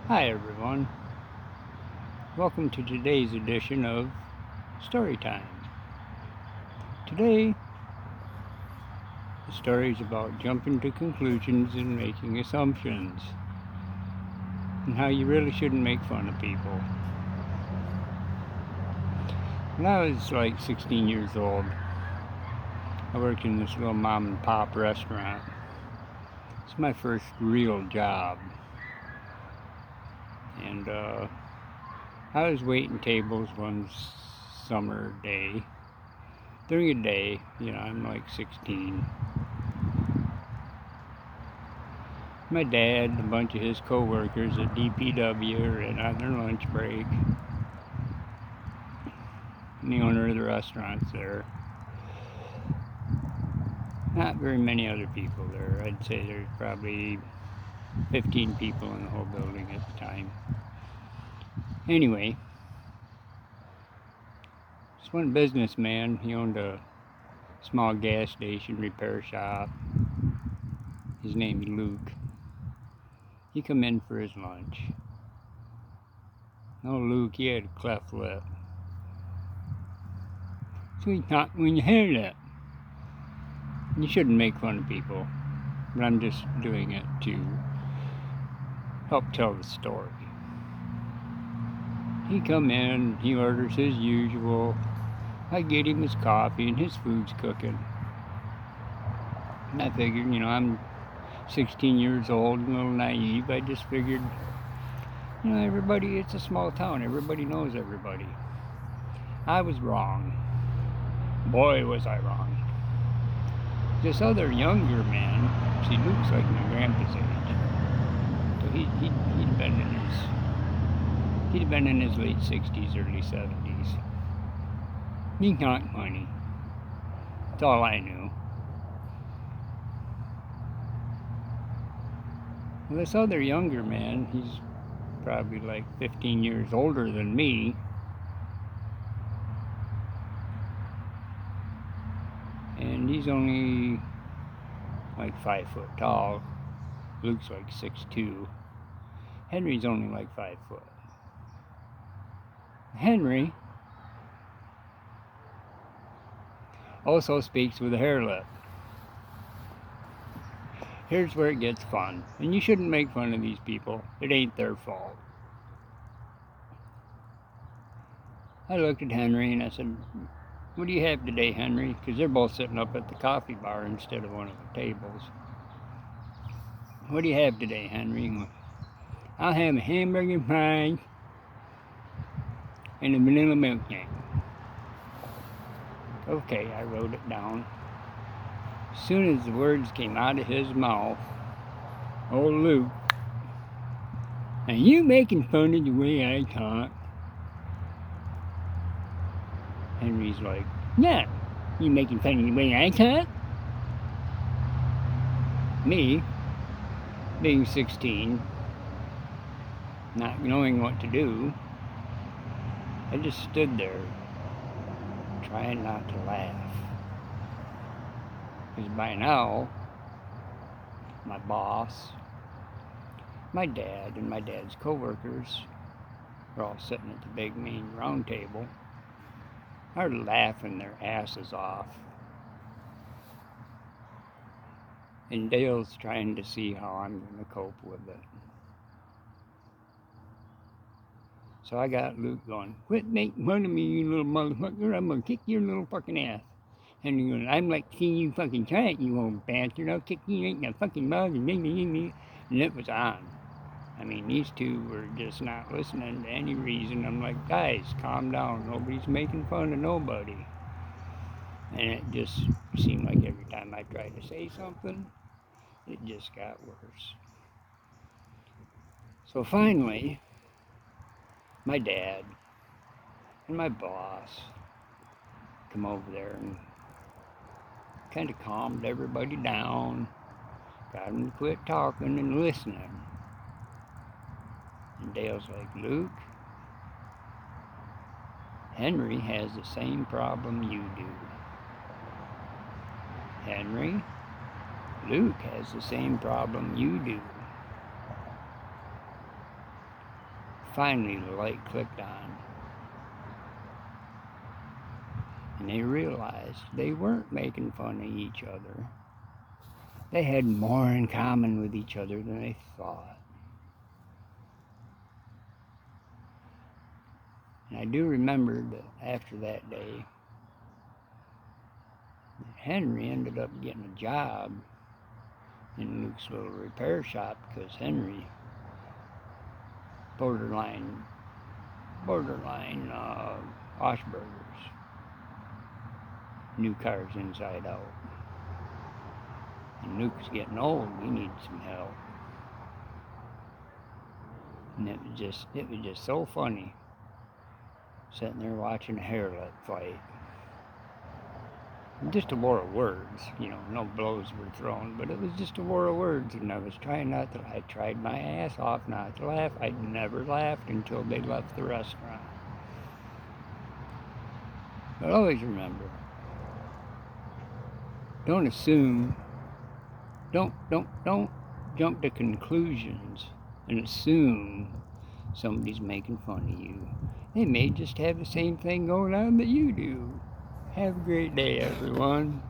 Hi everyone, welcome to today's edition of Storytime. Today, the story is about jumping to conclusions and making assumptions, and how you really shouldn't make fun of people. When I was like 16 years old, I worked in this little mom and pop restaurant. It's my first real job, and I was waiting tables one summer day. During a day, I'm like 16. My dad, a bunch of his co-workers at DPW are in on their lunch break, and the owner of the restaurant's there. Not very many other people there. I'd say there's probably 15 people in the whole building at the time. Anyway, this one businessman, he owned a small gas station repair shop. His name's Luke. He come in for his lunch. Oh, Luke, he had a cleft lip. So he talked when you hear that. You shouldn't make fun of people, but I'm just doing it to help tell the story. He come in, he orders his usual. I get him his coffee and his food's cooking. And I figured, I'm 16 years old and a little naive. I just figured, everybody, it's a small town. Everybody knows everybody. I was wrong. Boy, was I wrong. This other younger man, see, Luke's like my grandpa's age. So he'd been in his late 60s, early 70s. He got money. That's all I knew. Well, this other younger man, he's probably like 15 years older than me. And he's only like 5 foot tall. Luke's like 6'2". Henry's only like 5 foot. Henry also speaks with a hair lip. Here's where it gets fun. And you shouldn't make fun of these people. It ain't their fault. I looked at Henry and I said, "What do you have today, Henry?" Because they're both sitting up at the coffee bar instead of one of the tables. "What do you have today, Henry?" He goes, "I'll have a hamburger fries and a vanilla milkshake." Okay, I wrote it down. As soon as the words came out of his mouth, old Luke, "Are you making fun of the way I talk?" Henry's like, "Yeah, you making fun of the way I talk?" Me, being 16, not knowing what to do, I just stood there, trying not to laugh. Because by now, my boss, my dad, and my dad's co-workers are all sitting at the big main round table, are laughing their asses off. And Dale's trying to see how I'm going to cope with it. So I got Luke going, "Quit making fun of me, you little motherfucker. I'm going to kick your little fucking ass." And he goes, "I'm like seeing you fucking try it, you old bastard. I'll kick you in the fucking mouth." And it was on. I mean, these two were just not listening to any reason. I'm like, "Guys, calm down. Nobody's making fun of nobody." And it just seemed like every time I tried to say something, it just got worse. So finally, my dad and my boss come over there and kind of calmed everybody down, got them to quit talking and listening. And Dale's like, "Luke, Henry has the same problem you do. Henry, Luke has the same problem you do." finally the light clicked on. And they realized they weren't making fun of each other. They had more in common with each other than they thought. And I do remember that after that day, Henry ended up getting a job in Luke's little repair shop because Henry, borderline Washburgers, new cars inside out. And Luke's getting old, he needs some help. And it was just so funny, sitting there watching a hairlet fight. Just a war of words, no blows were thrown, but it was just a war of words, and I was trying not to, I tried my ass off not to laugh. I never laughed until they left the restaurant. But always remember, don't assume, don't jump to conclusions and assume somebody's making fun of you. They may just have the same thing going on that you do. Have a great day, everyone.